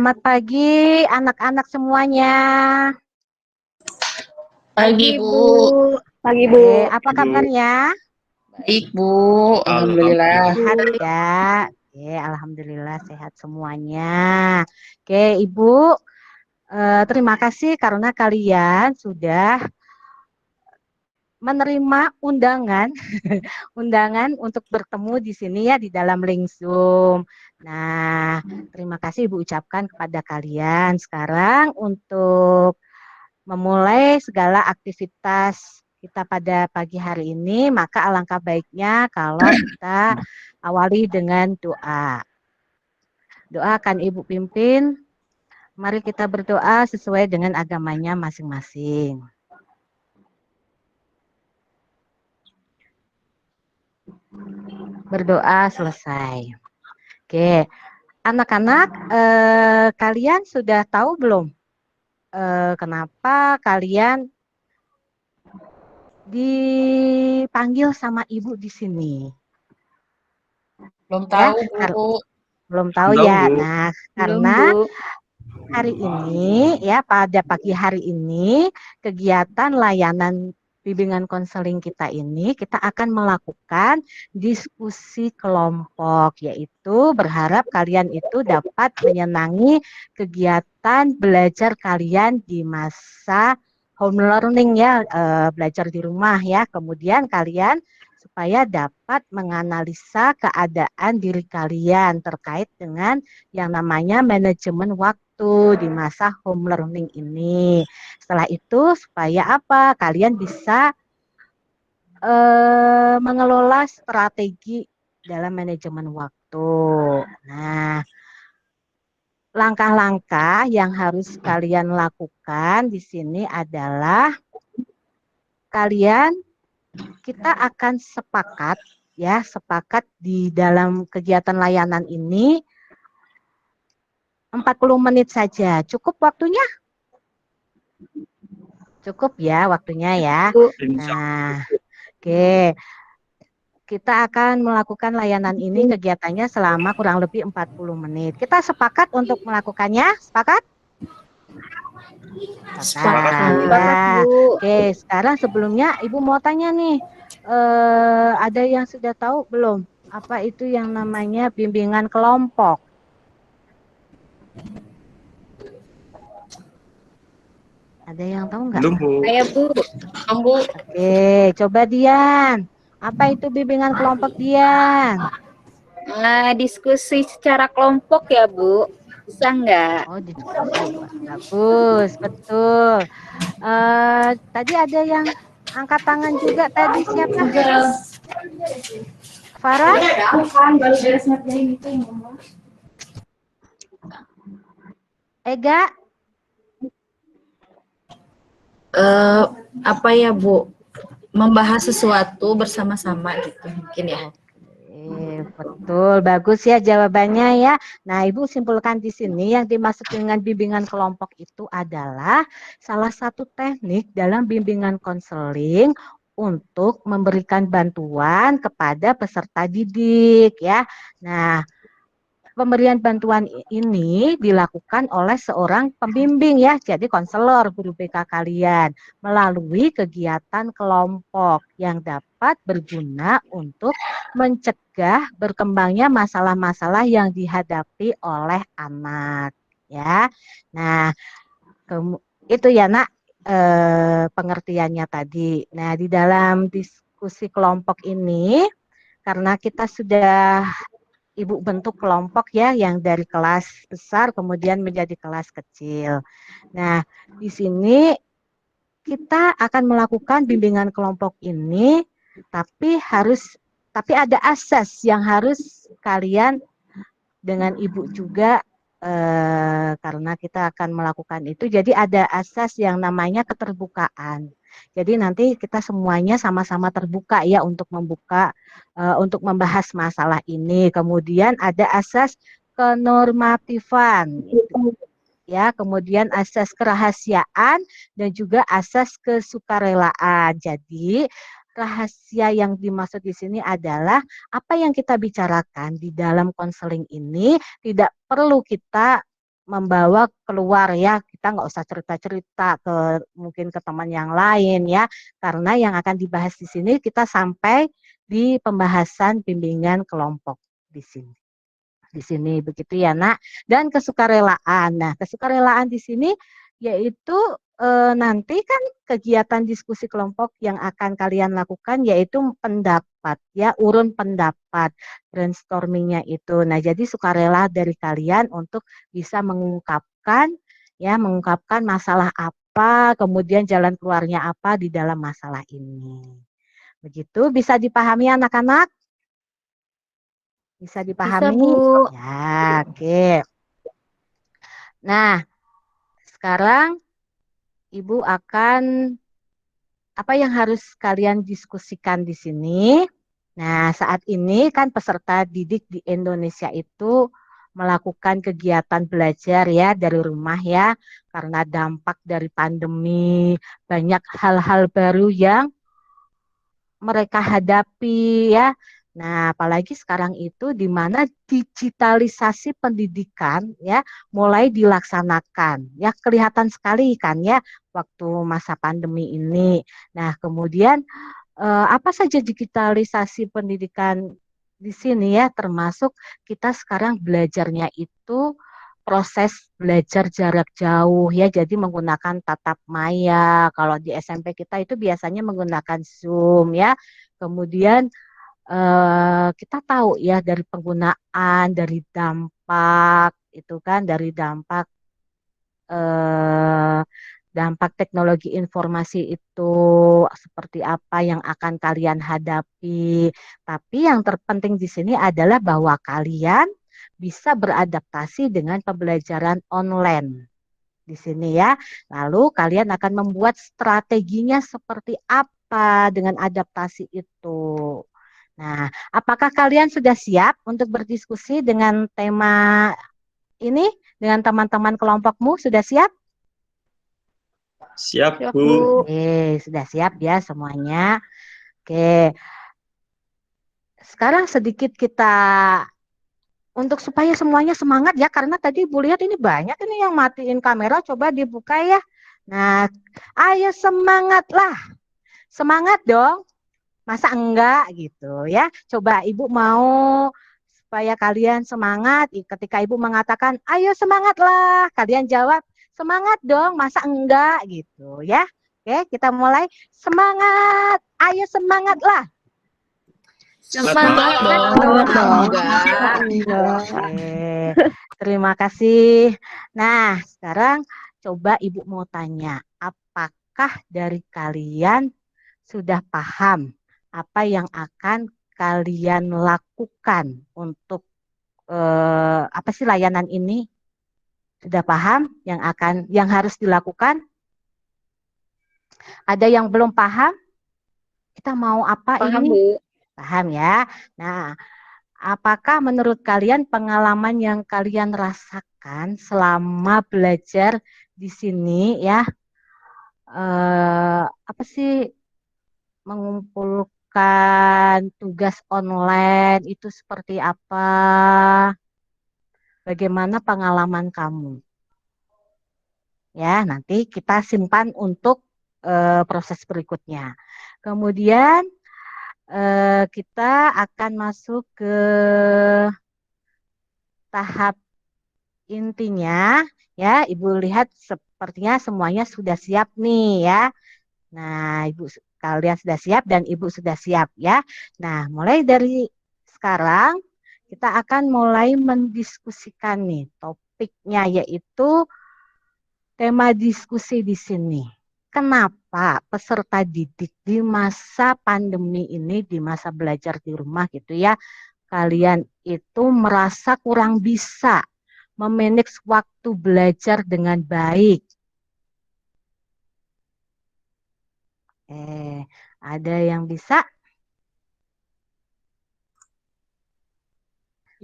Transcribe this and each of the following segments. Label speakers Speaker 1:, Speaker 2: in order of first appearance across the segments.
Speaker 1: Selamat pagi anak-anak semuanya.
Speaker 2: Pagi, Bu.
Speaker 3: Pagi, Bu.
Speaker 1: Apa kabarnya?
Speaker 2: Baik, Bu. Alhamdulillah.
Speaker 1: Sehat ya. Alhamdulillah sehat semuanya. Oke, Ibu, terima kasih karena kalian sudah menerima undangan undangan untuk bertemu di sini ya di dalam link Zoom. Nah, terima kasih Ibu ucapkan kepada kalian. Sekarang untuk memulai segala aktivitas kita pada pagi hari ini, maka alangkah baiknya kalau kita awali dengan doa. Doa akan Ibu pimpin. Mari kita berdoa sesuai dengan agamanya masing-masing. Berdoa selesai. Oke, anak-anak, kalian sudah tahu belum kenapa kalian dipanggil sama ibu di sini?
Speaker 2: Belum tahu, Bu.
Speaker 1: Belum tahu ya. Nah, karena hari ini ya pada pagi hari ini kegiatan layanan bimbingan konseling kita ini kita akan melakukan diskusi kelompok, yaitu berharap kalian itu dapat menyenangi kegiatan belajar kalian di masa home learning ya, belajar di rumah ya. Kemudian kalian supaya dapat menganalisa keadaan diri kalian terkait dengan yang namanya manajemen waktu di masa home learning ini. Setelah itu supaya apa? Kalian bisa mengelola strategi dalam manajemen waktu. Nah, langkah-langkah yang harus kalian lakukan di sini adalah kita akan sepakat di dalam kegiatan layanan ini 40 menit saja. Cukup waktunya? Cukup ya waktunya ya. Nah, oke. Kita akan melakukan layanan ini kegiatannya selama kurang lebih 40 menit. Kita sepakat untuk melakukannya? Sepakat? Sepakat ya. Oke, sekarang sebelumnya Ibu mau tanya nih. Ada yang sudah tahu belum? Apa itu yang namanya bimbingan kelompok? Ada yang tahu nggak?
Speaker 3: Saya, Bu.
Speaker 1: Oke, coba Dian. Apa itu bimbingan kelompok, Dian?
Speaker 3: Diskusi secara kelompok ya, Bu. Bisa nggak?
Speaker 1: Oh, diskusi. Bagus, betul. Tadi ada yang angkat tangan juga tadi, siapa? Farah? Ega?
Speaker 2: Apa ya, Bu? Membahas sesuatu bersama-sama gitu mungkin ya.
Speaker 1: Oke, betul, bagus ya jawabannya ya. Nah, Ibu simpulkan di sini yang dimaksud dengan bimbingan kelompok itu adalah salah satu teknik dalam bimbingan konseling untuk memberikan bantuan kepada peserta didik ya. Nah, pemberian bantuan ini dilakukan oleh seorang pembimbing ya, jadi konselor guru BK kalian melalui kegiatan kelompok yang dapat berguna untuk mencegah berkembangnya masalah-masalah yang dihadapi oleh anak ya. Nah, itu ya Nak pengertiannya tadi. Nah, di dalam diskusi kelompok ini karena kita sudah Ibu bentuk kelompok ya yang dari kelas besar kemudian menjadi kelas kecil. Nah, di sini kita akan melakukan bimbingan kelompok ini tapi ada asas yang harus kalian dengan Ibu juga karena kita akan melakukan itu. Jadi ada asas yang namanya keterbukaan. Jadi nanti kita semuanya sama-sama terbuka ya untuk untuk membahas masalah ini. Kemudian ada asas kenormatifan ya, kemudian asas kerahasiaan dan juga asas kesukarelaan. Jadi rahasia yang dimaksud di sini adalah apa yang kita bicarakan di dalam konseling ini tidak perlu kita membawa keluar ya, kita nggak usah cerita-cerita mungkin ke teman yang lain ya, karena yang akan dibahas di sini kita sampai di pembahasan bimbingan kelompok di sini. Di sini begitu ya nak. Dan kesukarelaan. Nah, kesukarelaan di sini yaitu nanti kan kegiatan diskusi kelompok yang akan kalian lakukan yaitu pendapat ya, urun pendapat, brainstormingnya itu. Nah, jadi sukarela dari kalian untuk bisa mengungkapkan masalah apa, kemudian jalan keluarnya apa di dalam masalah ini. Begitu bisa dipahami anak-anak? Bisa
Speaker 3: Bisa,
Speaker 1: dipahami?
Speaker 3: Bu.
Speaker 1: Ya, oke. Nah, sekarang Ibu akan apa yang harus kalian diskusikan di sini. Nah, saat ini kan peserta didik di Indonesia itu melakukan kegiatan belajar ya dari rumah ya, karena dampak dari pandemi, banyak hal-hal baru yang mereka hadapi ya. Nah, apalagi sekarang itu di mana digitalisasi pendidikan ya mulai dilaksanakan. Ya, kelihatan sekali kan ya waktu masa pandemi ini. Nah, kemudian apa saja digitalisasi pendidikan di sini ya, termasuk kita sekarang belajarnya itu proses belajar jarak jauh ya, jadi menggunakan tatap maya. Kalau di SMP kita itu biasanya menggunakan Zoom ya. Kemudian kita tahu ya dari penggunaan, dari dampak itu kan, dari eh, dampak teknologi informasi itu seperti apa yang akan kalian hadapi. Tapi yang terpenting di sini adalah bahwa kalian bisa beradaptasi dengan pembelajaran online di sini ya. Lalu kalian akan membuat strateginya seperti apa dengan adaptasi itu. Nah, apakah kalian sudah siap untuk berdiskusi dengan tema ini dengan teman-teman kelompokmu? Sudah siap?
Speaker 4: Siap,
Speaker 3: Siap,
Speaker 4: Bu.
Speaker 3: Bu.
Speaker 1: Oke, sudah siap ya semuanya. Oke, sekarang sedikit kita untuk supaya semuanya semangat ya, karena tadi Bu lihat ini banyak ini yang matiin kamera, coba dibuka ya. Nah, ayo semangatlah, semangat dong. Masa enggak gitu ya? Coba Ibu mau supaya kalian semangat. Ketika Ibu mengatakan, ayo semangatlah, kalian jawab, semangat dong, masa enggak gitu ya? Oke, kita mulai. Semangat, ayo semangatlah.
Speaker 2: Semangat dong.
Speaker 3: Semangat dong.
Speaker 2: Enggak.
Speaker 1: Oke, terima kasih. Nah, sekarang coba Ibu mau tanya, apakah dari kalian sudah paham apa yang akan kalian lakukan untuk apa sih layanan ini? Sudah paham yang harus dilakukan? Ada yang belum paham? Kita mau apa
Speaker 3: Paham,
Speaker 1: ini?
Speaker 3: Bu.
Speaker 1: Paham ya? Nah, apakah menurut kalian pengalaman yang kalian rasakan selama belajar di sini ya, apa sih mengumpulkan tugas online itu seperti apa? Bagaimana pengalaman kamu? Ya, nanti kita simpan untuk proses berikutnya. Kemudian kita akan masuk ke tahap intinya ya. Ibu lihat sepertinya semuanya sudah siap nih ya. Nah, kalian sudah siap dan Ibu sudah siap ya. Nah, mulai dari sekarang kita akan mulai mendiskusikan nih topiknya, yaitu tema diskusi di sini. Kenapa peserta didik di masa pandemi ini, di masa belajar di rumah gitu ya, kalian itu merasa kurang bisa memanage waktu belajar dengan baik? Ada yang bisa?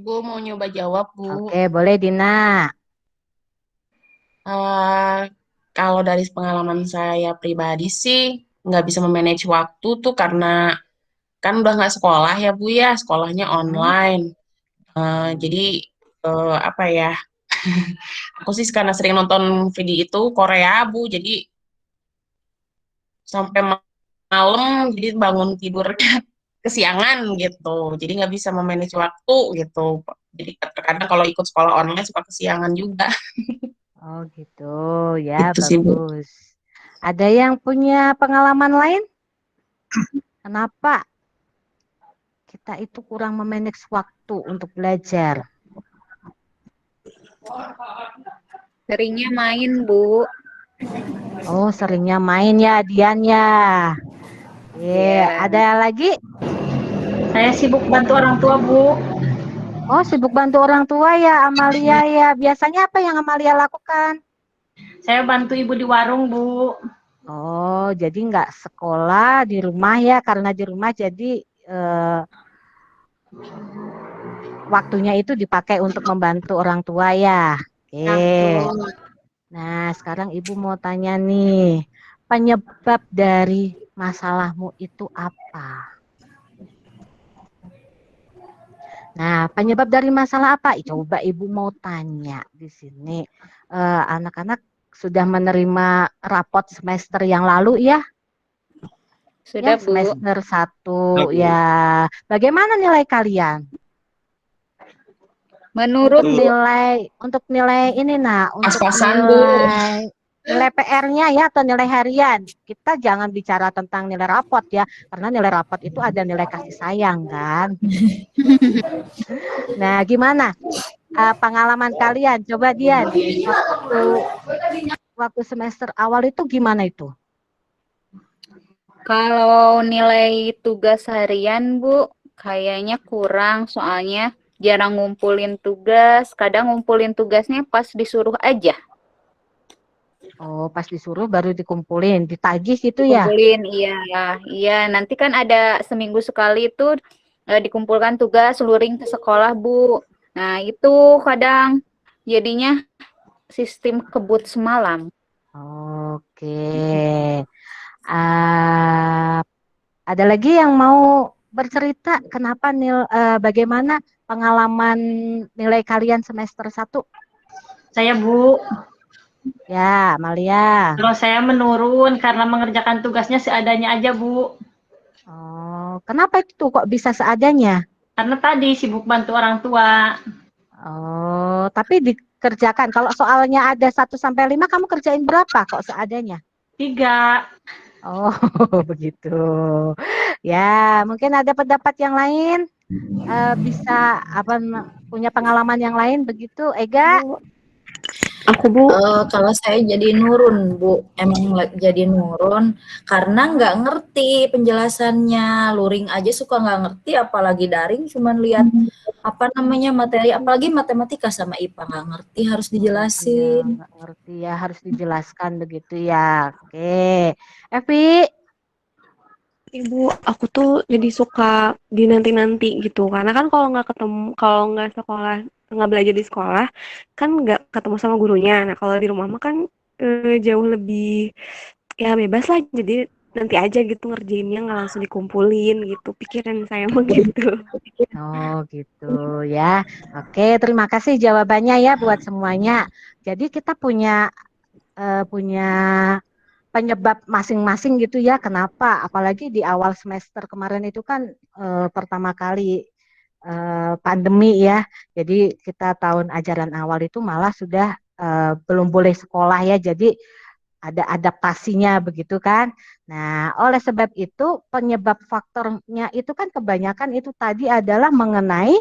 Speaker 5: Ibu mau nyoba jawab, Bu.
Speaker 1: Oke, boleh Dina.
Speaker 5: Kalau dari pengalaman saya pribadi sih, nggak bisa memanage waktu tuh karena kan udah nggak sekolah ya, Bu ya, sekolahnya online. Jadi apa ya, Aku sih karena sering nonton video itu Korea, Bu, jadi sampai malam, jadi bangun tidur kesiangan gitu. Jadi nggak bisa memanage waktu gitu. Jadi terkadang kalau ikut sekolah online suka kesiangan juga.
Speaker 1: Oh gitu, ya
Speaker 5: Itu sih, Bu.
Speaker 1: bagus. Ada yang punya pengalaman lain? Kenapa kita itu kurang memanage waktu untuk belajar?
Speaker 3: Seringnya main, Bu.
Speaker 1: Oh, seringnya main ya, Dian ya.
Speaker 3: Ya.
Speaker 1: Ada lagi?
Speaker 4: Saya sibuk bantu orang tua, Bu.
Speaker 1: Oh, sibuk bantu orang tua ya, Amalia ya. Biasanya apa yang Amalia lakukan?
Speaker 4: Saya bantu ibu di warung, Bu.
Speaker 1: Oh, jadi nggak sekolah di rumah ya, karena di rumah jadi eh, waktunya itu dipakai untuk membantu orang tua ya.
Speaker 4: Ya,
Speaker 1: Oke.
Speaker 4: betul.
Speaker 1: Nah, sekarang Ibu mau tanya nih, penyebab dari masalahmu itu apa? Nah, penyebab dari masalah apa? Coba Ibu mau tanya di sini. Anak-anak sudah menerima rapot semester yang lalu ya? Ya,
Speaker 3: Sudah, Bu.
Speaker 1: semester 1 ya. Bagaimana nilai kalian? Untuk
Speaker 3: Menurun, Bu.
Speaker 1: nilai ini untuk
Speaker 5: Pas-pasan, Bu.
Speaker 1: nilai PR-nya ya atau nilai harian. Kita jangan bicara tentang nilai rapot ya, karena nilai rapot itu ada nilai kasih sayang kan. Nah, gimana pengalaman kalian? Coba Dian, waktu waktu semester awal itu gimana itu?
Speaker 3: Kalau nilai tugas harian, Bu, kayaknya kurang soalnya jarang ngumpulin tugas. Kadang ngumpulin tugasnya pas disuruh aja.
Speaker 1: Oh, pas disuruh baru dikumpulin, ditagih gitu ya?
Speaker 3: Dikumpulin, iya. Iya, nanti kan ada seminggu sekali itu dikumpulkan tugas luring ke sekolah, Bu. Nah, itu kadang jadinya sistem kebut semalam.
Speaker 1: Oke. Ah, ada lagi yang mau bercerita bagaimana pengalaman nilai kalian semester 1?
Speaker 4: Saya, Bu.
Speaker 1: Ya, Amalia.
Speaker 4: Kalau saya menurun karena mengerjakan tugasnya seadanya aja, Bu.
Speaker 1: Oh, kenapa itu kok bisa seadanya?
Speaker 4: Karena tadi sibuk bantu orang tua.
Speaker 1: Oh, tapi dikerjakan. Kalau soalnya ada 1 sampai 5, kamu kerjain berapa kok seadanya?
Speaker 4: 3.
Speaker 1: Oh, begitu. Ya, mungkin ada pendapat yang lain, bisa punya pengalaman yang lain begitu, Ega?
Speaker 2: Aku Bu. Kalau saya jadi nurun Bu, emang jadi nurun karena nggak ngerti penjelasannya, luring aja suka nggak ngerti, apalagi daring cuman lihat apa namanya materi, apalagi matematika sama IPA nggak ngerti harus
Speaker 1: Oh iya,
Speaker 2: dijelasin.
Speaker 1: nggak ngerti ya, harus dijelaskan begitu ya. Oke, Evi,
Speaker 6: Ibu, aku tuh jadi suka dinanti-nanti gitu. Karena kan kalau nggak sekolah, nggak belajar di sekolah, kan nggak ketemu sama gurunya. Nah, kalau di rumah mah kan jauh lebih ya bebas lah. Jadi nanti aja gitu ngerjainnya nggak langsung dikumpulin gitu. Pikiran saya mah gitu.
Speaker 1: oh gitu ya. Oke, terima kasih jawabannya ya buat semuanya. Jadi kita punya penyebab masing-masing gitu ya. Kenapa? Apalagi di awal semester kemarin itu kan pertama kali pandemi ya. Jadi kita tahun ajaran awal itu malah sudah belum boleh sekolah ya. Jadi ada adaptasinya begitu kan. Nah, oleh sebab itu penyebab faktornya itu kan kebanyakan itu tadi adalah mengenai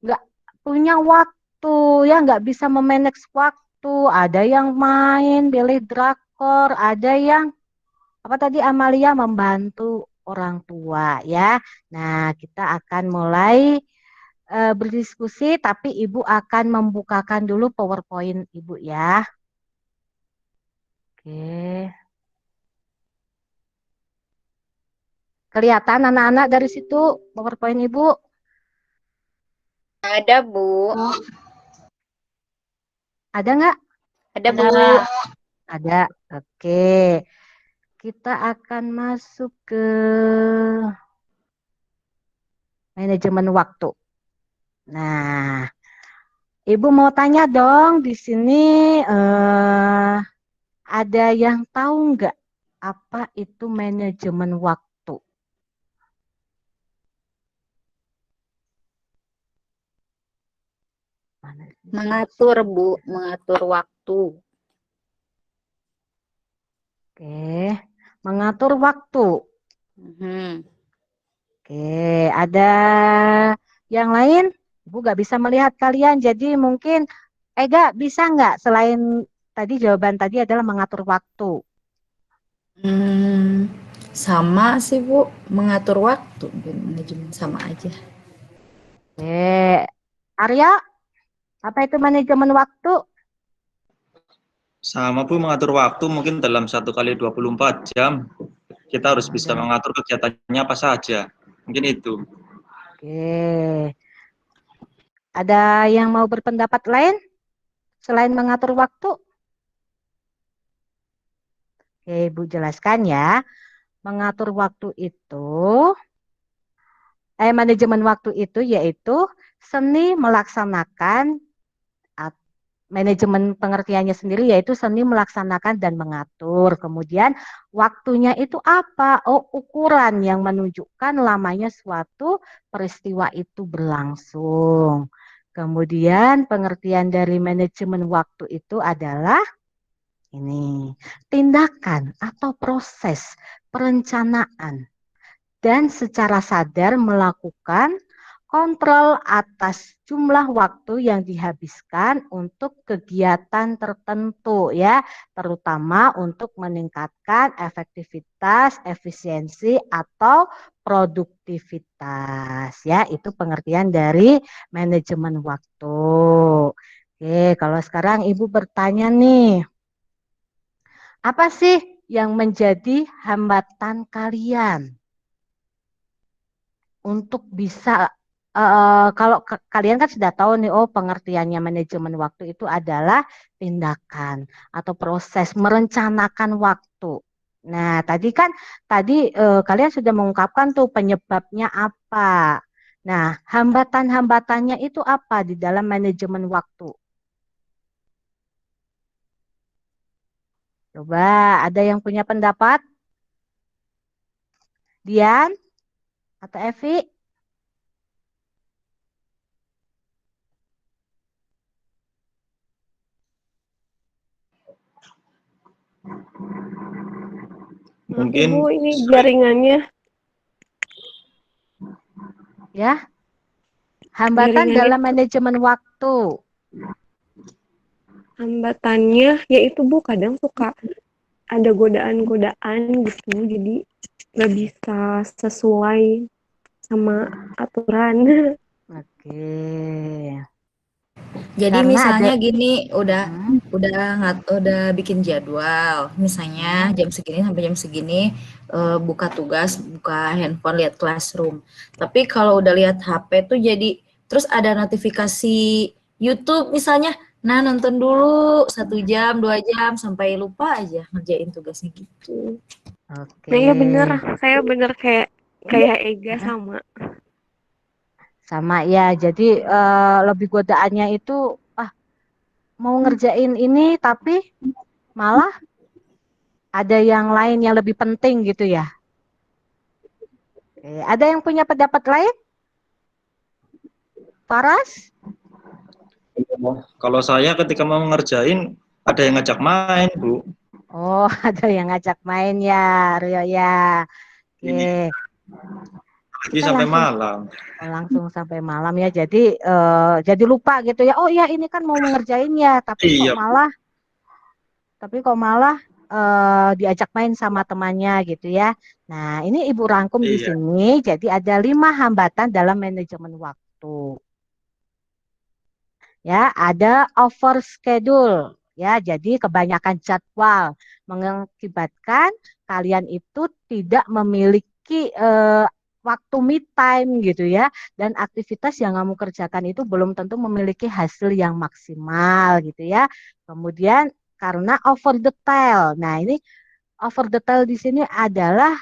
Speaker 1: nggak punya waktu ya, nggak bisa memanage waktu. Ada yang main, pilih drakor, ada yang apa tadi Amalia membantu orang tua ya. Nah, kita akan mulai berdiskusi, tapi Ibu akan membukakan dulu PowerPoint Ibu ya. Oke. Kelihatan anak-anak dari situ PowerPoint Ibu?
Speaker 3: Ada, Bu.
Speaker 1: Ada nggak?
Speaker 3: Ada, Bu.
Speaker 1: Ada. Oke. Kita akan masuk ke manajemen waktu. Nah, Ibu mau tanya dong, di sini ada yang tahu nggak apa itu manajemen waktu? Mana sih?
Speaker 3: Mengatur, Bu, mengatur waktu.
Speaker 1: Oke, mengatur waktu.
Speaker 3: Mhm.
Speaker 1: Oke, ada yang lain? Ibu nggak bisa melihat kalian, jadi mungkin Ega bisa nggak selain tadi jawaban tadi adalah mengatur waktu.
Speaker 2: Hmm, sama sih Bu, mengatur waktu dan manajemen sama aja.
Speaker 1: Oke, Arya, apa itu manajemen waktu?
Speaker 7: Sama Bu, mengatur waktu mungkin dalam 1 kali 24 jam. Kita harus bisa
Speaker 1: Ada.
Speaker 7: mengatur kegiatannya apa saja. Mungkin itu.
Speaker 1: Oke, ada yang mau berpendapat lain selain mengatur waktu? Oke, Ibu jelaskan ya. Mengatur waktu itu, manajemen waktu itu yaitu seni melaksanakan, manajemen pengertiannya sendiri yaitu seni melaksanakan dan mengatur. Kemudian waktunya itu apa? Oh, ukuran yang menunjukkan lamanya suatu peristiwa itu berlangsung. Kemudian pengertian dari manajemen waktu itu adalah ini, tindakan atau proses perencanaan dan secara sadar melakukan kontrol atas jumlah waktu yang dihabiskan untuk kegiatan tertentu ya, terutama untuk meningkatkan efektivitas, efisiensi atau produktivitas ya. Itu pengertian dari manajemen waktu. Oke, kalau sekarang Ibu bertanya nih, apa sih yang menjadi hambatan kalian untuk bisa kalau kalian kan sudah tahu nih, oh pengertiannya manajemen waktu itu adalah tindakan atau proses merencanakan waktu. Nah, tadi kalian sudah mengungkapkan tuh penyebabnya apa. Nah, hambatan-hambatannya itu apa di dalam manajemen waktu? Coba ada yang punya pendapat? Dian atau Evi?
Speaker 6: Maaf
Speaker 7: Mungkin
Speaker 6: Ibu, ini jaringannya
Speaker 1: Ya, hambatan dalam
Speaker 6: tuh
Speaker 1: manajemen waktu.
Speaker 6: hambatannya yaitu Bu kadang suka ada godaan-godaan gitu, jadi nggak bisa sesuai sama aturan.
Speaker 1: Oke.
Speaker 2: Jadi
Speaker 1: Karena ada
Speaker 2: misalnya gini,
Speaker 1: Hmm,
Speaker 2: udah bikin jadwal, misalnya
Speaker 1: hmm,
Speaker 2: jam segini sampai jam segini buka tugas, buka handphone, lihat classroom. Tapi kalau udah lihat HP tuh jadi terus ada notifikasi YouTube misalnya, nah nonton dulu 1 jam, 2 jam sampai lupa aja ngerjain tugasnya gitu.
Speaker 6: Nah iya
Speaker 1: oke.
Speaker 6: bener, saya bener kayak kayak Ega
Speaker 1: Hah?
Speaker 6: sama.
Speaker 1: Sama ya. Jadi lebih godaannya itu ah mau ngerjain ini tapi malah ada yang lain yang lebih penting gitu ya. Oke. Ada yang punya pendapat lain? Paras?
Speaker 7: kalau saya ketika mau ngerjain ada yang ngajak main, Bu.
Speaker 1: Oh, ada yang ngajak main ya, Rio ya. Oke.
Speaker 7: Ini lagi
Speaker 1: Kita
Speaker 7: sampai
Speaker 1: langsung
Speaker 7: malam.
Speaker 1: langsung sampai malam ya. Jadi lupa gitu ya. Oh iya ini kan mau mengerjainnya,
Speaker 7: Iya, Bu.
Speaker 1: tapi kok malah diajak main sama temannya gitu ya. Nah ini ibu rangkum di
Speaker 7: Iya.
Speaker 1: sini. Jadi ada 5 hambatan dalam manajemen waktu. Ya, ada over schedule. Ya, jadi kebanyakan jadwal mengakibatkan kalian itu tidak memiliki waktu me time gitu ya, dan aktivitas yang kamu kerjakan itu belum tentu memiliki hasil yang maksimal gitu ya. Kemudian karena over detail. Nah, ini over detail di sini adalah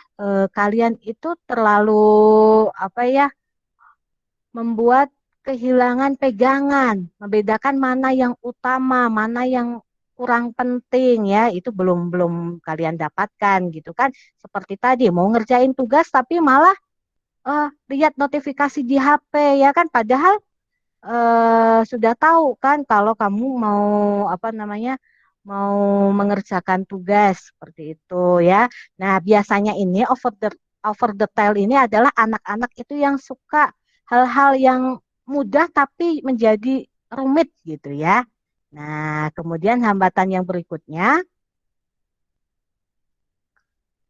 Speaker 1: kalian itu terlalu apa ya, membuat kehilangan pegangan, membedakan mana yang utama, mana yang kurang penting ya, itu belum belum kalian dapatkan gitu kan. Seperti tadi mau ngerjain tugas tapi malah lihat notifikasi di HP ya kan, padahal sudah tahu kan kalau kamu mau apa namanya mau mengerjakan tugas seperti itu ya. Nah, biasanya ini over the tail ini adalah anak-anak itu yang suka hal-hal yang mudah tapi menjadi rumit gitu ya. Nah, kemudian hambatan yang berikutnya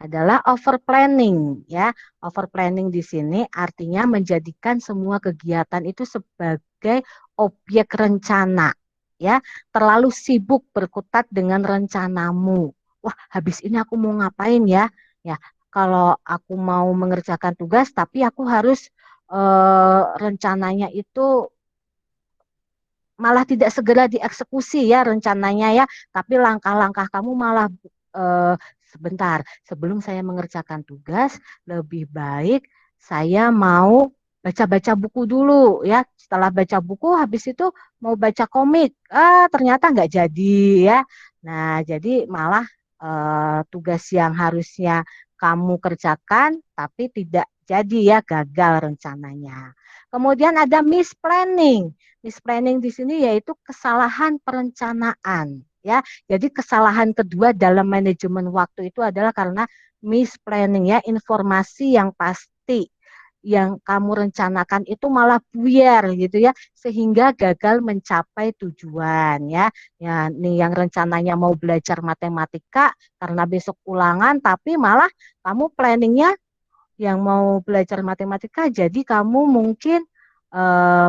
Speaker 1: adalah over planning ya. Over planning di sini artinya menjadikan semua kegiatan itu sebagai objek rencana ya. Terlalu sibuk berkutat dengan rencanamu. Wah, habis ini aku mau ngapain ya? Ya, kalau aku mau mengerjakan tugas tapi aku harus rencananya itu malah tidak segera dieksekusi ya rencananya ya, tapi langkah-langkah kamu malah eh, sebentar sebelum saya mengerjakan tugas lebih baik saya mau baca-baca buku dulu ya. Setelah baca buku habis itu mau baca komik, ternyata nggak jadi ya. Nah, jadi malah tugas yang harusnya kamu kerjakan tapi tidak jadi ya, gagal rencananya. Kemudian ada misplanning. Misplanning di sini yaitu kesalahan perencanaan ya. Jadi kesalahan kedua dalam manajemen waktu itu adalah karena misplanning ya, informasi yang pasti yang kamu rencanakan itu malah buyar gitu ya, sehingga gagal mencapai tujuan ya. Ya, nih yang rencananya mau belajar matematika karena besok ulangan tapi malah kamu planningnya yang mau belajar matematika, jadi kamu mungkin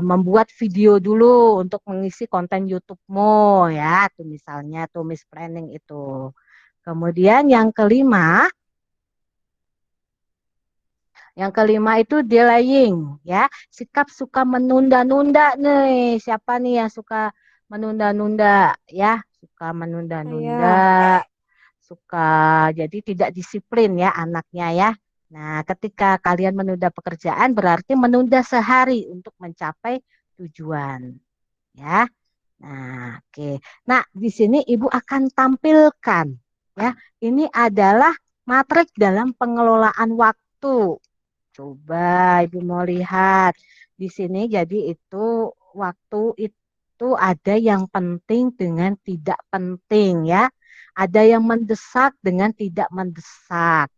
Speaker 1: membuat video dulu untuk mengisi konten YouTube-mu ya, tuh misalnya tuh Miss Planning itu. Kemudian yang kelima itu delaying ya, sikap suka menunda-nunda nih. Siapa nih yang suka menunda-nunda ya? Suka
Speaker 6: Saya.
Speaker 1: menunda-nunda, suka jadi tidak disiplin ya anaknya ya. Nah, ketika kalian menunda pekerjaan berarti menunda sehari untuk mencapai tujuan ya. Nah, oke. Nah, di sini Ibu akan tampilkan ya. Ini adalah matrik dalam pengelolaan waktu. Coba Ibu mau lihat. Di sini jadi itu waktu itu ada yang penting dengan tidak penting ya. Ada yang mendesak dengan tidak mendesak.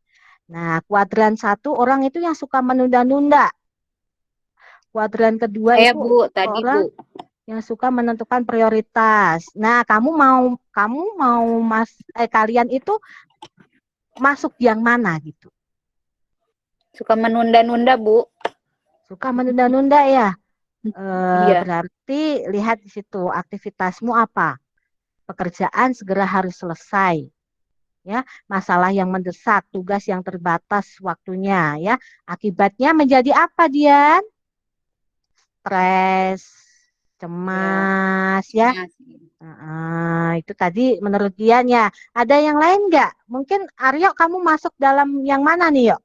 Speaker 1: Nah, kuadran satu orang itu yang suka menunda-nunda. Kuadran kedua
Speaker 3: Saya
Speaker 1: itu
Speaker 3: Bu, tadi Bu.
Speaker 1: orang yang suka menentukan prioritas. Nah, kalian itu masuk yang mana gitu?
Speaker 3: Suka menunda-nunda Bu.
Speaker 1: Suka menunda-nunda ya?
Speaker 3: Iya.
Speaker 1: Berarti lihat di situ aktivitasmu apa? Pekerjaan segera harus selesai. Ya, masalah yang mendesak, tugas yang terbatas waktunya ya. Akibatnya menjadi apa, Dian? Stres, cemas ya.
Speaker 3: Mas.
Speaker 1: Itu tadi menurut Dian ya. Ada yang lain nggak? Mungkin Aryo kamu masuk dalam yang mana nih, Yok?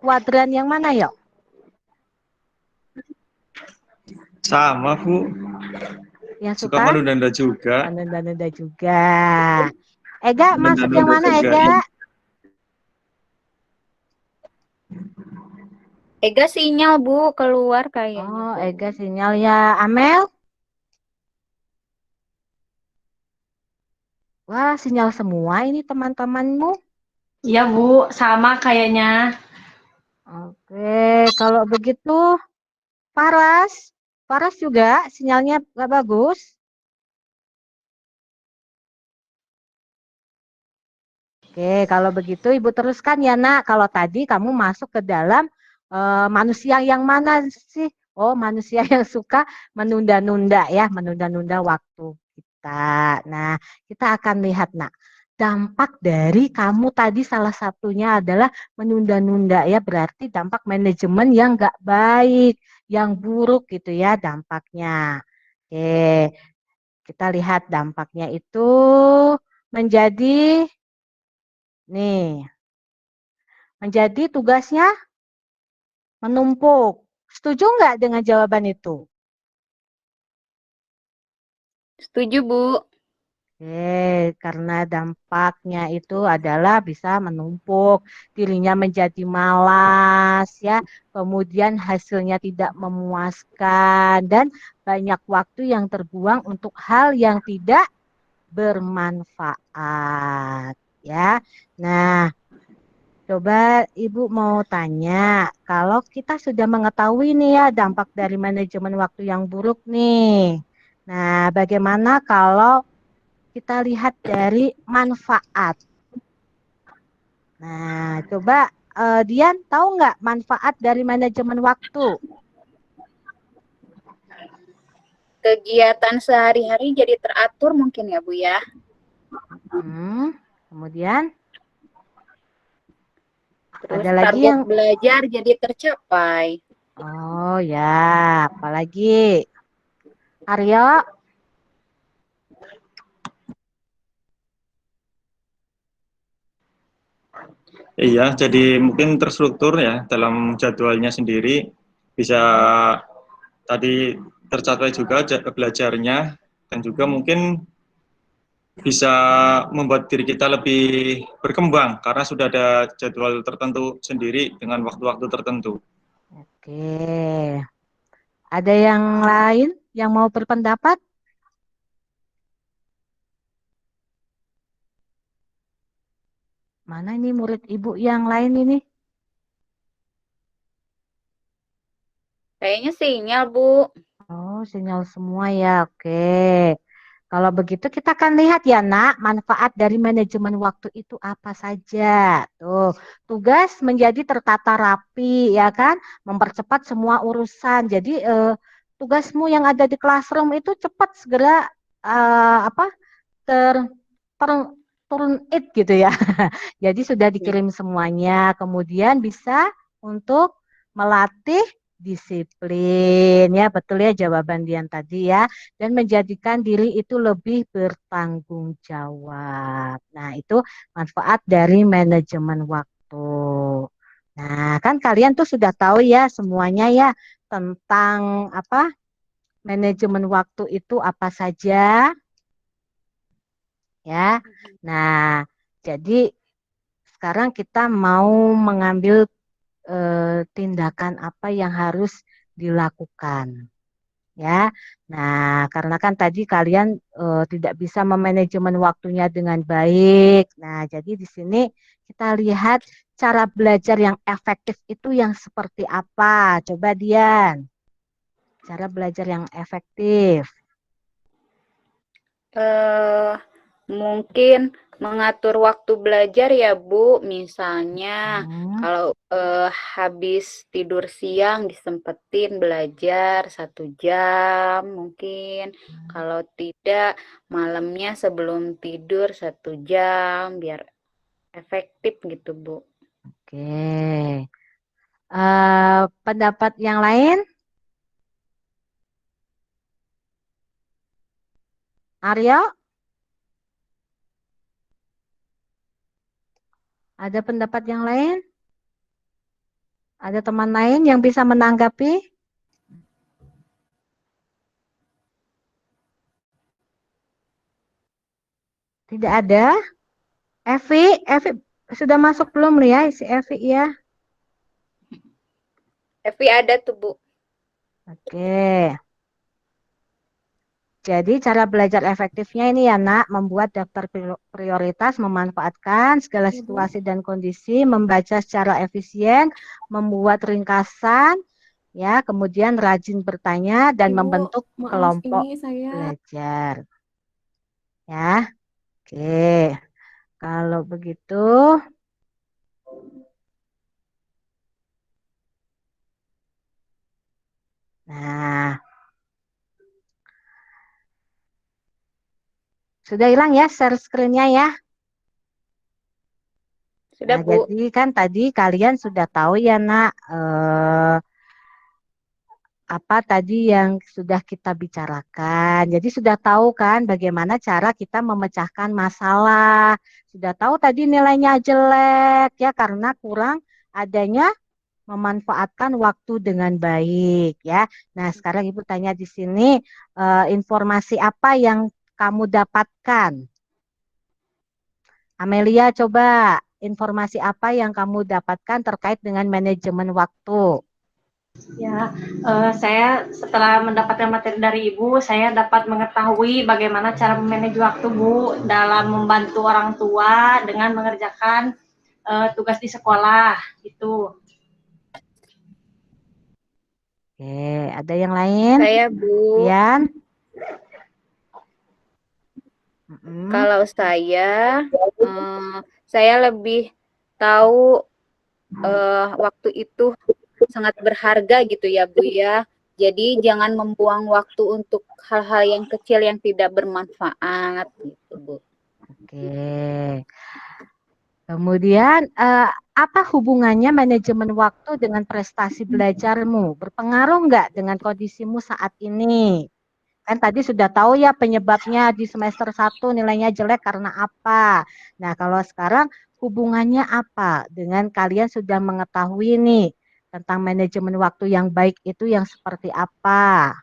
Speaker 1: Kuadran yang mana, Yok?
Speaker 7: Sama, Bu.
Speaker 1: Yang
Speaker 7: Suka
Speaker 1: suka
Speaker 7: menunda-nunda juga.
Speaker 1: menunda-nunda juga. Ega masuk yang
Speaker 7: Menunda-nunda
Speaker 1: mana,
Speaker 7: juga.
Speaker 1: Ega?
Speaker 3: Ega sinyal Bu, keluar kayaknya.
Speaker 1: Oh, Ega sinyal ya. Amel? Wah, sinyal semua ini teman-temanmu.
Speaker 4: Iya, Bu, sama kayaknya.
Speaker 1: Oke, kalau begitu Paras. Paras juga sinyalnya nggak bagus. Oke, kalau begitu Ibu teruskan ya, Nak. Kalau tadi kamu masuk ke dalam manusia yang mana sih? Oh, manusia yang suka menunda-nunda ya, menunda-nunda waktu kita. Nah, kita akan lihat, Nak. Dampak dari kamu tadi salah satunya adalah menunda-nunda ya, berarti dampak manajemen yang nggak baik, yang buruk gitu ya dampaknya. Oke, kita lihat dampaknya itu menjadi nih, menjadi tugasnya menumpuk. Setuju nggak dengan jawaban itu?
Speaker 3: Setuju, Bu.
Speaker 1: Oke, karena dampaknya itu adalah bisa menumpuk, dirinya menjadi malas, ya, kemudian hasilnya tidak memuaskan, dan banyak waktu yang terbuang untuk hal yang tidak bermanfaat, ya. Nah, coba Ibu mau tanya, kalau kita sudah mengetahui nih ya dampak dari manajemen waktu yang buruk nih. Nah, bagaimana kalau kita lihat dari manfaat? Nah, coba Dian tahu nggak manfaat dari manajemen waktu?
Speaker 3: Kegiatan sehari-hari jadi teratur mungkin ya, Bu ya.
Speaker 1: Kemudian
Speaker 3: Terus
Speaker 1: ada lagi
Speaker 3: target
Speaker 1: yang,
Speaker 3: belajar jadi tercapai.
Speaker 1: oh ya, apalagi Aryo?
Speaker 7: Iya, jadi mungkin terstruktur ya dalam jadwalnya sendiri, bisa tadi tercapai juga belajarnya, dan juga mungkin bisa membuat diri kita lebih berkembang karena sudah ada jadwal tertentu sendiri dengan waktu-waktu tertentu.
Speaker 1: Oke, ada yang lain yang mau berpendapat? Mana ini murid Ibu yang lain ini?
Speaker 3: Kayaknya sinyal, Bu.
Speaker 1: Oh, sinyal semua ya. Oke. Kalau begitu kita akan lihat ya, Nak, manfaat dari manajemen waktu itu apa saja. Tuh, tugas menjadi tertata rapi, ya kan? Mempercepat semua urusan. Jadi tugasmu yang ada di classroom itu cepat segera apa ter, ter turun it gitu ya. Jadi sudah dikirim semuanya. Kemudian bisa untuk melatih disiplin, ya betul ya jawaban Dian tadi ya, dan menjadikan diri itu lebih bertanggung jawab. Nah, itu manfaat dari manajemen waktu. Nah, kan kalian tuh sudah tahu ya semuanya ya tentang apa manajemen waktu itu apa saja ya. Nah, jadi sekarang kita mau mengambil tindakan apa yang harus dilakukan, ya. Nah, karena kan tadi kalian tidak bisa memanajemen waktunya dengan baik. Nah, jadi di sini kita lihat cara belajar yang efektif itu yang seperti apa. Coba Dian, cara belajar yang efektif.
Speaker 3: Mungkin mengatur waktu belajar ya, Bu. Misalnya kalau habis tidur siang disempetin belajar 1 jam mungkin. Kalau tidak malamnya sebelum tidur 1 jam biar efektif gitu, Bu.
Speaker 1: Oke. Pendapat yang lain? Aryo? Ada pendapat yang lain? Ada teman lain yang bisa menanggapi? Tidak ada? Evi sudah masuk belum ya si Evi ya?
Speaker 3: Evi ada tuh, Bu.
Speaker 1: Oke. Jadi cara belajar efektifnya ini ya Nak, membuat daftar prioritas, memanfaatkan segala situasi dan kondisi, membaca secara efisien, membuat ringkasan, ya, kemudian rajin bertanya dan membentuk kelompok belajar. Ya, oke. Kalau begitu, nah, sudah hilang ya share screen-nya ya.
Speaker 3: Sudah,
Speaker 1: Nah,
Speaker 3: Bu.
Speaker 1: jadi kan tadi kalian sudah tahu ya, Nak, apa tadi yang sudah kita bicarakan. Jadi sudah tahu kan bagaimana cara kita memecahkan masalah. Sudah tahu tadi nilainya jelek ya karena kurang adanya memanfaatkan waktu dengan baik ya. Nah, sekarang Ibu tanya di sini informasi apa yang kamu dapatkan? Amelia, coba informasi apa yang kamu dapatkan terkait dengan manajemen waktu?
Speaker 4: Ya, saya setelah mendapatkan materi dari Ibu, saya dapat mengetahui bagaimana cara memanage waktu, Bu, dalam membantu orang tua dengan mengerjakan tugas di sekolah, gitu.
Speaker 1: Oke, ada yang lain?
Speaker 3: Saya, Bu,
Speaker 1: Rian?
Speaker 3: kalau saya lebih tahu waktu itu sangat berharga gitu ya, Bu ya. Jadi jangan membuang waktu untuk hal-hal yang kecil yang tidak bermanfaat gitu, Bu.
Speaker 1: Oke. Kemudian, apa hubungannya manajemen waktu dengan prestasi belajarmu? Berpengaruh nggak dengan kondisimu saat ini? Kan tadi sudah tahu ya penyebabnya di semester 1 nilainya jelek karena apa. Nah, kalau sekarang hubungannya apa dengan kalian sudah mengetahui nih tentang manajemen waktu yang baik itu yang seperti apa?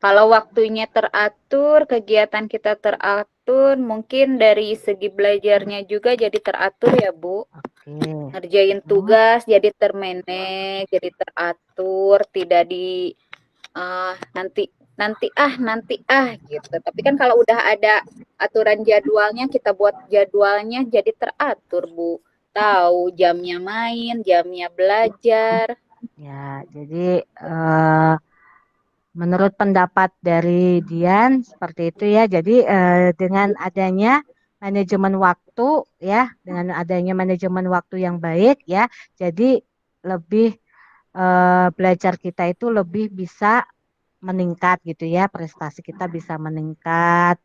Speaker 3: Kalau waktunya teratur, kegiatan kita teratur, mungkin dari segi belajarnya juga jadi teratur ya, Bu.
Speaker 1: Oke.
Speaker 3: Ngerjain tugas jadi termanage, jadi teratur, tidak di nanti gitu. Tapi kan kalau udah ada aturan jadwalnya, kita buat jadwalnya jadi teratur, Bu. Tahu jamnya main, jamnya belajar.
Speaker 1: Ya, jadi menurut pendapat dari Dian seperti itu ya. Jadi dengan adanya manajemen waktu ya, dengan adanya manajemen waktu yang baik ya, jadi lebih belajar kita itu lebih bisa meningkat gitu ya, prestasi kita bisa meningkat,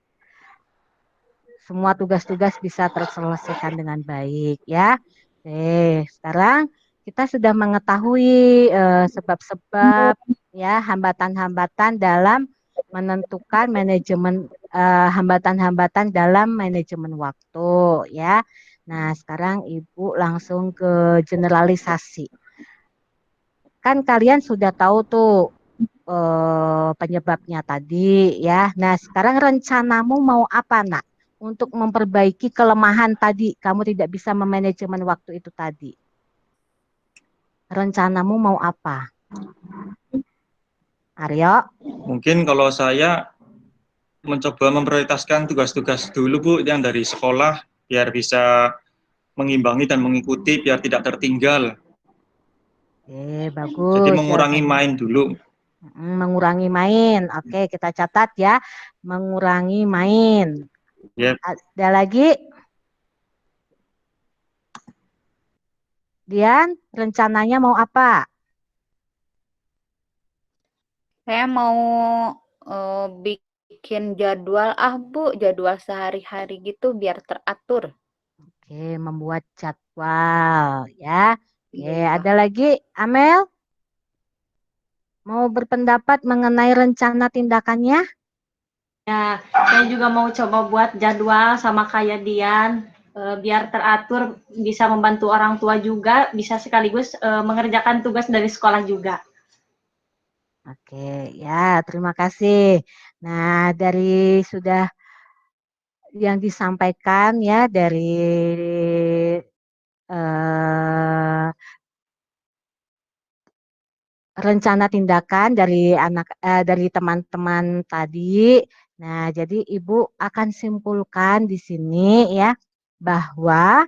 Speaker 1: semua tugas-tugas bisa terselesaikan dengan baik ya. Oke, sekarang kita sudah mengetahui sebab-sebab ya hambatan-hambatan dalam menentukan manajemen hambatan-hambatan dalam manajemen waktu ya. Nah, sekarang Ibu langsung ke generalisasi. Kan kalian sudah tahu tuh penyebabnya tadi ya. Nah, sekarang rencanamu mau apa, Nak? Untuk memperbaiki kelemahan tadi, kamu tidak bisa memanajemen waktu itu tadi. Rencanamu mau apa? Aryo?
Speaker 7: Mungkin kalau saya mencoba memprioritaskan tugas-tugas dulu, Bu, yang dari sekolah, biar bisa mengimbangi dan mengikuti, biar tidak tertinggal.
Speaker 1: Bagus.
Speaker 7: Jadi mengurangi main dulu.
Speaker 1: Mengurangi main. Oke, kita catat ya. Mengurangi main.
Speaker 7: Yep.
Speaker 1: Ada lagi? Dian, rencananya mau apa?
Speaker 3: Saya mau bikin jadwal, Bu, jadwal sehari-hari gitu biar teratur.
Speaker 1: Oke, membuat jadwal ya. Oke,
Speaker 3: Iya.
Speaker 1: ada lagi, Amel? Mau berpendapat mengenai rencana tindakannya?
Speaker 4: Ya, saya juga mau coba buat jadwal sama kayak Dian, biar teratur, bisa membantu orang tua juga, bisa sekaligus mengerjakan tugas dari sekolah juga.
Speaker 1: Oke, ya, terima kasih. Nah, dari sudah yang disampaikan ya dari eh, rencana tindakan dari teman-teman tadi. Nah, jadi Ibu akan simpulkan di sini ya bahwa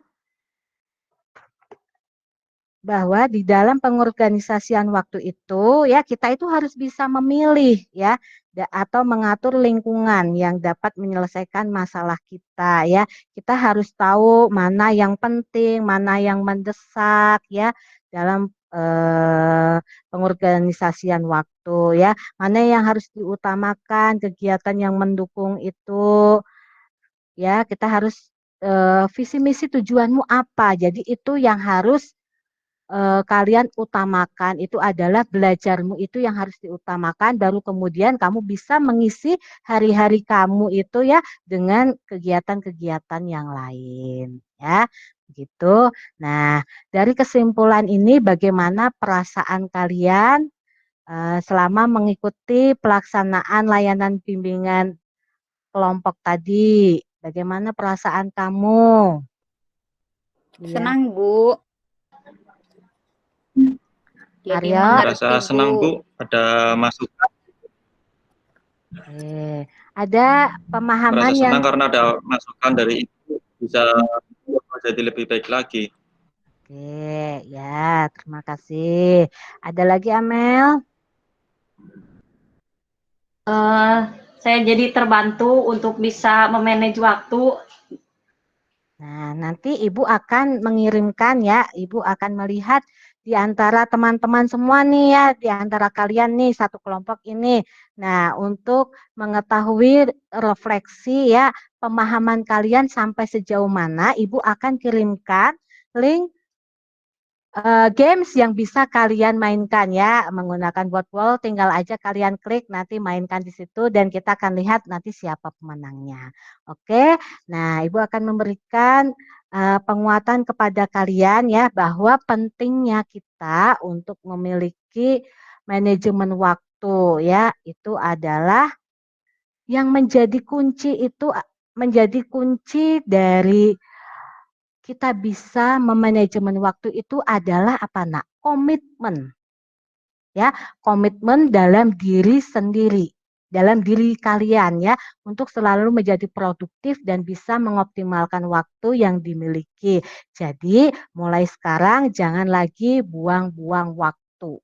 Speaker 1: di dalam pengorganisasian waktu itu ya kita itu harus bisa memilih ya atau mengatur lingkungan yang dapat menyelesaikan masalah kita ya. Kita harus tahu mana yang penting, mana yang mendesak ya dalam pengorganisasian waktu ya. Mana yang harus diutamakan, kegiatan yang mendukung itu ya. Kita harus visi misi tujuanmu apa. Jadi itu yang harus kalian utamakan, itu adalah belajarmu itu yang harus diutamakan, baru kemudian kamu bisa mengisi hari-hari kamu itu ya dengan kegiatan-kegiatan yang lain ya. gitu. Nah, dari kesimpulan ini bagaimana perasaan kalian selama mengikuti pelaksanaan layanan bimbingan kelompok tadi? Bagaimana perasaan kamu? Iya,
Speaker 3: Senang, Bu. Jadi
Speaker 1: Aryo.
Speaker 3: mengerti,
Speaker 7: Merasa senang
Speaker 3: Bu.
Speaker 7: Bu, ada masukan.
Speaker 1: Ada pemahaman
Speaker 7: Merasa
Speaker 1: yang
Speaker 7: senang karena ada masukan dari Ibu, bisa jadi lebih baik lagi.
Speaker 1: Oke, ya, terima kasih. Ada lagi, Amel?
Speaker 4: Saya jadi terbantu untuk bisa memanage waktu.
Speaker 1: Nah, nanti Ibu akan mengirimkan ya, Ibu akan melihat di antara teman-teman semua nih ya, di antara kalian nih satu kelompok ini. Nah, untuk mengetahui refleksi ya, pemahaman kalian sampai sejauh mana, Ibu akan kirimkan link games yang bisa kalian mainkan ya menggunakan wall, tinggal aja kalian klik nanti mainkan di situ dan kita akan lihat nanti siapa pemenangnya. Oke, nah Ibu akan memberikan penguatan kepada kalian ya bahwa pentingnya kita untuk memiliki manajemen waktu ya itu adalah yang menjadi kunci itu menjadi kunci dari kita bisa memanajemen waktu itu adalah apa nak? Komitmen. Ya, komitmen dalam diri sendiri, dalam diri kalian ya, untuk selalu menjadi produktif dan bisa mengoptimalkan waktu yang dimiliki. Jadi, mulai sekarang jangan lagi buang-buang waktu.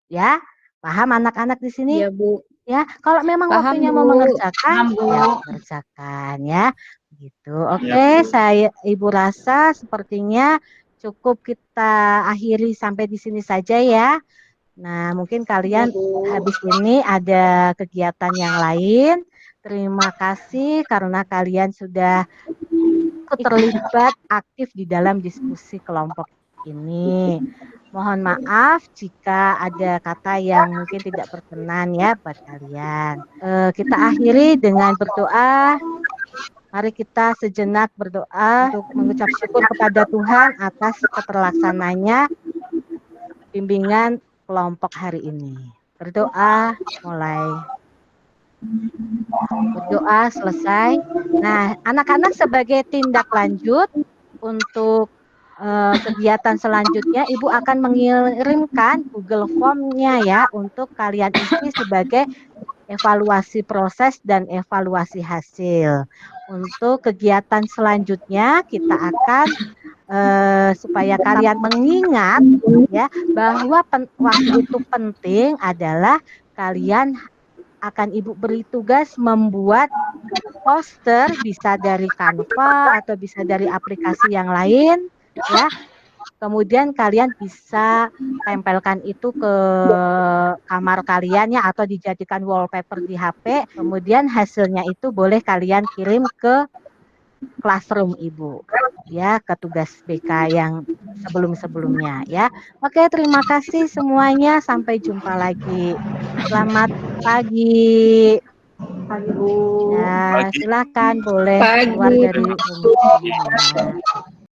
Speaker 1: Ya, paham anak-anak di sini?
Speaker 3: Iya, Bu.
Speaker 1: Ya, kalau memang
Speaker 3: Paham,
Speaker 1: waktunya mau
Speaker 3: Bu.
Speaker 1: mengerjakan,
Speaker 4: Paham, Bu.
Speaker 1: ya kerjakan ya. Gitu.
Speaker 7: Ya,
Speaker 1: Oke,
Speaker 7: Bu.
Speaker 1: saya Ibu rasa sepertinya cukup kita akhiri sampai di sini saja ya. Nah, mungkin
Speaker 3: Iya,
Speaker 1: kalian
Speaker 3: Bu.
Speaker 1: habis ini ada kegiatan yang lain. Terima kasih karena kalian sudah ikut terlibat aktif di dalam diskusi kelompok ini. Mohon maaf jika ada kata yang mungkin tidak berkenan ya buat kalian. Kita akhiri dengan berdoa. Mari kita sejenak berdoa untuk mengucap syukur kepada Tuhan atas keterlaksananya bimbingan kelompok hari ini. Berdoa mulai. Berdoa selesai. Nah, anak-anak sebagai tindak lanjut untuk kegiatan selanjutnya, Ibu akan mengirimkan Google Form-nya ya untuk kalian isi sebagai evaluasi proses dan evaluasi hasil. Untuk kegiatan selanjutnya, kita akan supaya kalian mengingat ya bahwa waktu itu penting adalah kalian akan Ibu beri tugas membuat poster bisa dari Canva atau bisa dari aplikasi yang lain ya. Kemudian kalian bisa tempelkan itu ke kamar kalian ya atau dijadikan wallpaper di HP. Kemudian hasilnya itu boleh kalian kirim ke classroom Ibu ya ke tugas BK yang sebelum-sebelumnya ya. Oke, terima kasih semuanya. Sampai jumpa lagi. Selamat pagi.
Speaker 4: Pagi, Bu.
Speaker 1: Ya,
Speaker 7: Pagi.
Speaker 1: silakan boleh keluar
Speaker 3: Pagi.
Speaker 1: dari room ini ya.